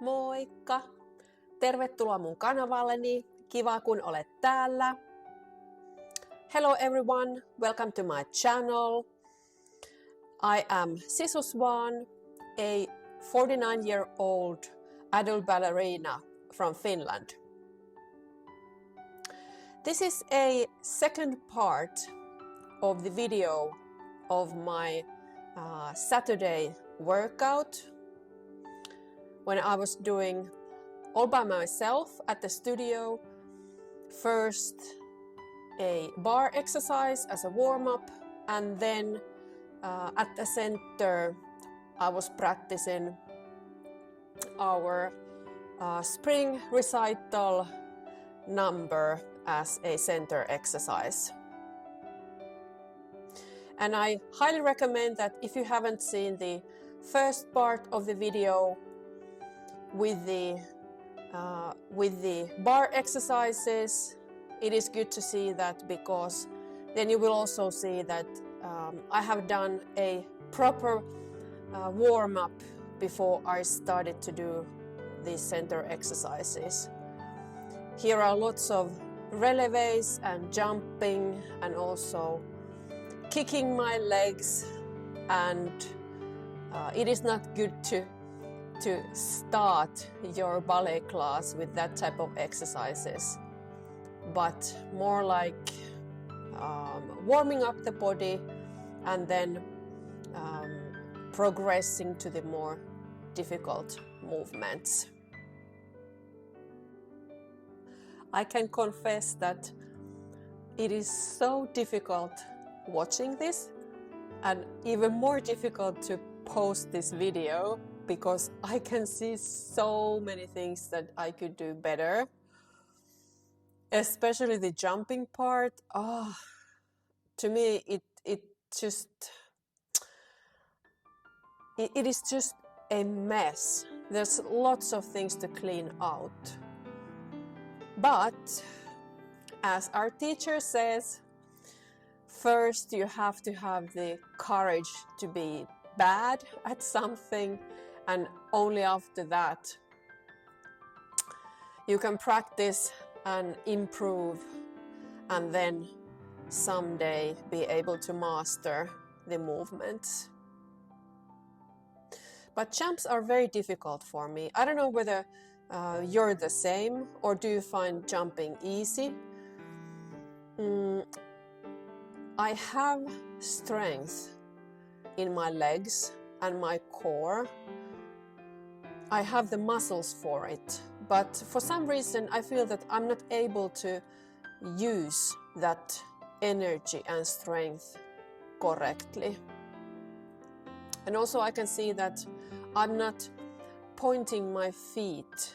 Moikka! Tervetuloa mun kanavalleni. Kiva kun olet täällä. Hello everyone, welcome to my channel. I am Swan, a 49-year-old adult ballerina from Finland. This is a second part of the video of my Saturday workout when I was doing all by myself at the studio. First a bar exercise as a warm-up, and then at the center I was practicing our spring recital number as a center exercise. And I highly recommend that if you haven't seen the first part of the video with the bar exercises, it is good to see that, because then you will also see that I have done a proper warm-up before I started to do these center exercises. Here are lots of releves and jumping and also kicking my legs, and it is not good to start your ballet class with that type of exercises, but more like warming up the body and then progressing to the more difficult movements. I can confess that it is so difficult watching this, and even more difficult to post this video, because I can see so many things that I could do better, especially the jumping part. To me it is just a mess. There's lots of things to clean out. But as our teacher says, first you have to have the courage to be bad at something, and only after that you can practice and improve, and then someday be able to master the movements. But jumps are very difficult for me. I don't know whether you're the same, or do you find jumping easy? I have strength in my legs and my core. I have the muscles for it, but for some reason I feel that I'm not able to use that energy and strength correctly. And also I can see that I'm not pointing my feet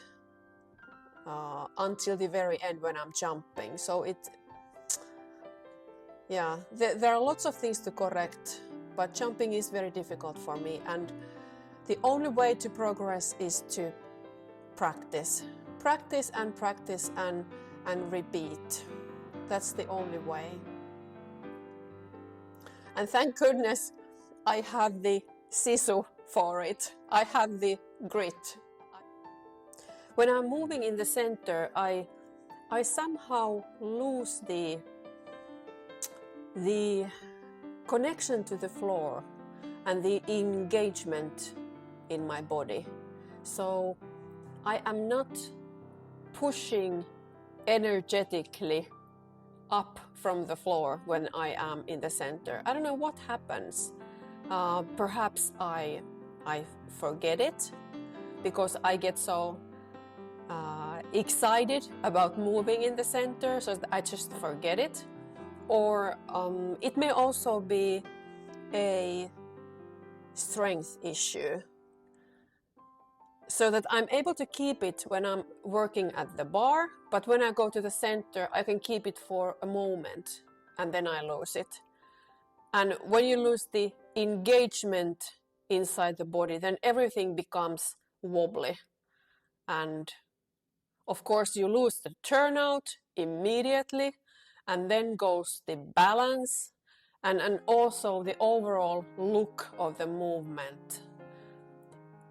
until the very end when I'm jumping. So there are lots of things to correct, but jumping is very difficult for me, and the only way to progress is to practice and repeat. That's the only way. And thank goodness I have the sisu for it. I have the grit. When I'm moving in the center, I somehow lose the connection to the floor and the engagement in my body. So I am not pushing energetically up from the floor when I am in the center. I don't know what happens. Perhaps I forget it because I get so excited about moving in the center, so that I just forget it. Or it may also be a strength issue, so that I'm able to keep it when I'm working at the bar, but when I go to the center I can keep it for a moment and then I lose it. And when you lose the engagement inside the body, then everything becomes wobbly, and of course you lose the turnout immediately, and then goes the balance and also the overall look of the movement.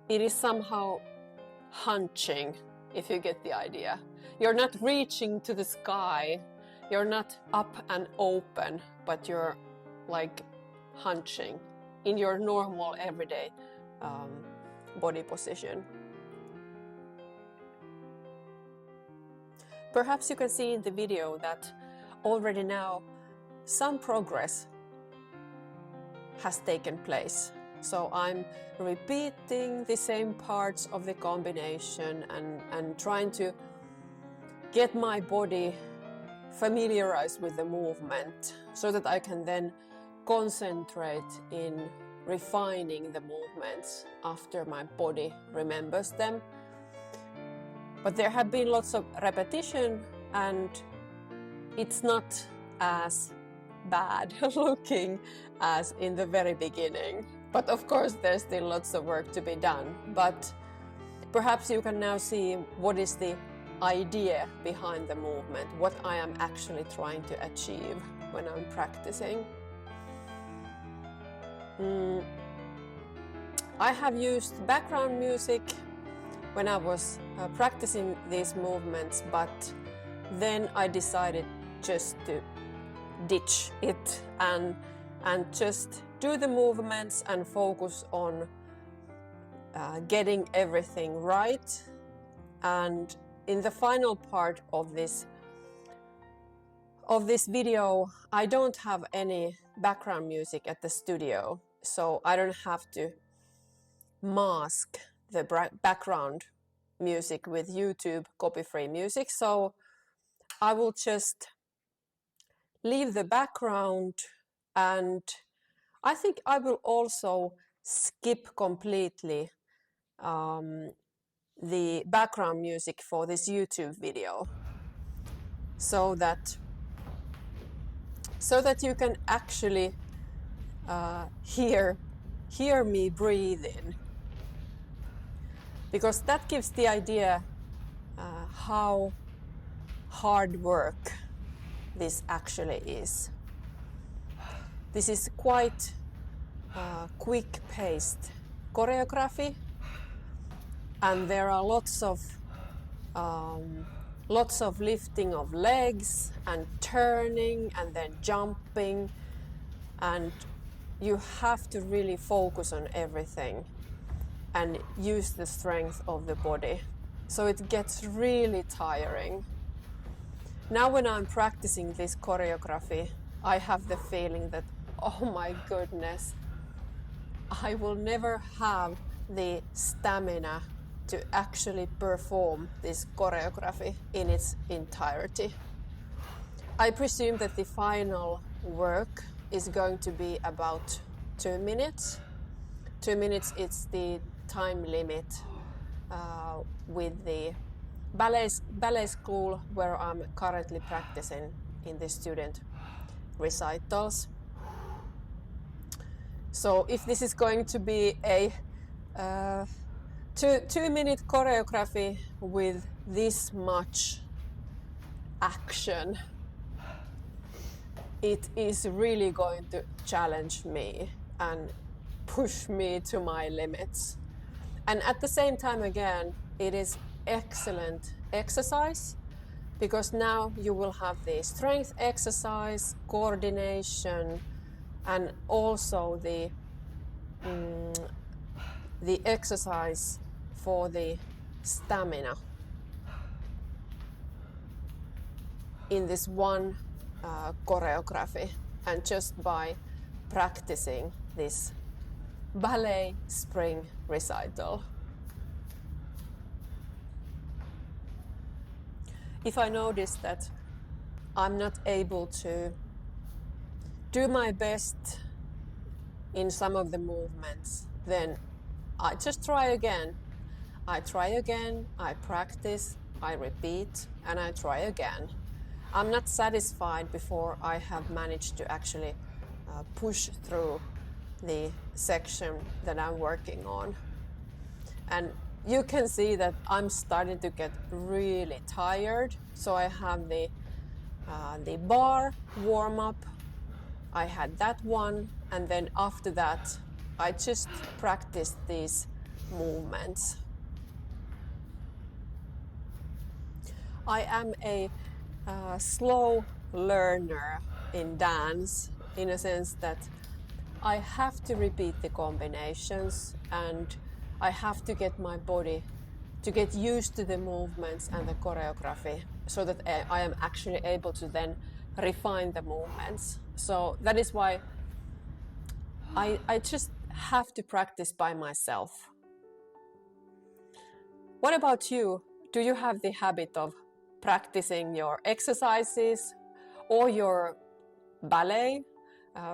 It is somehow hunching, if you get the idea. You're not reaching to the sky, you're not up and open, but you're like hunching in your normal everyday body position. Perhaps you can see in the video that already now some progress has taken place. So I'm repeating the same parts of the combination and trying to get my body familiarized with the movement so that I can then concentrate in refining the movements after my body remembers them. But there have been lots of repetition and it's not as bad looking as in the very beginning. But of course there's still lots of work to be done. But perhaps you can now see what is the idea behind the movement, what I am actually trying to achieve when I'm practicing. I have used background music when I was practicing these movements, but then I decided just to ditch it and just do the movements and focus on getting everything right. And in the final part of this video, I don't have any background music at the studio, so I don't have to mask the background music with YouTube copy-free music. So I will just leave the background, and I think I will also skip completely the background music for this YouTube video so that you can actually hear me breathing, because that gives the idea how hard work this actually is. This is quite quick-paced choreography, and there are lots of lifting of legs and turning and then jumping, and you have to really focus on everything and use the strength of the body. So it gets really tiring. Now when I'm practicing this choreography, I have the feeling that, oh my goodness, I will never have the stamina to actually perform this choreography in its entirety. I presume that the final work is going to be about 2 minutes. 2 minutes is the time limit with the ballet school where I'm currently practicing in the student recitals. So if this is going to be a 2-minute choreography with this much action, it is really going to challenge me and push me to my limits. And at the same time, again, it is excellent exercise, because now you will have the strength exercise, coordination, and also the exercise for the stamina in this one choreography, and just by practicing this ballet spring recital. If I notice that I'm not able to do my best in some of the movements, then I just try again. I try again, I practice, I repeat, and I try again. I'm not satisfied before I have managed to actually push through the section that I'm working on. And you can see that I'm starting to get really tired. So I have the barre warm-up. I had that one, and then after that I just practiced these movements. I am a slow learner in dance, in a sense that I have to repeat the combinations and I have to get my body to get used to the movements and the choreography so that I am actually able to then refine the movements. So that is why I just have to practice by myself. What about you? Do you have the habit of practicing your exercises or your ballet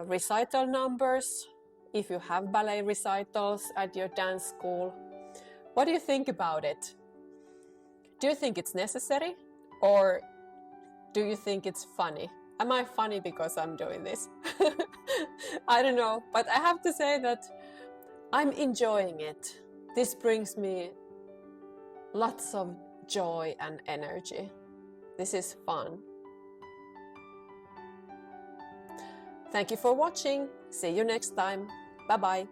recital numbers? If you have ballet recitals at your dance school, what do you think about it? Do you think it's necessary or do you think it's funny? Am I funny because I'm doing this? I don't know, but I have to say that I'm enjoying it. This brings me lots of joy and energy. This is fun. Thank you for watching. See you next time. Bye bye.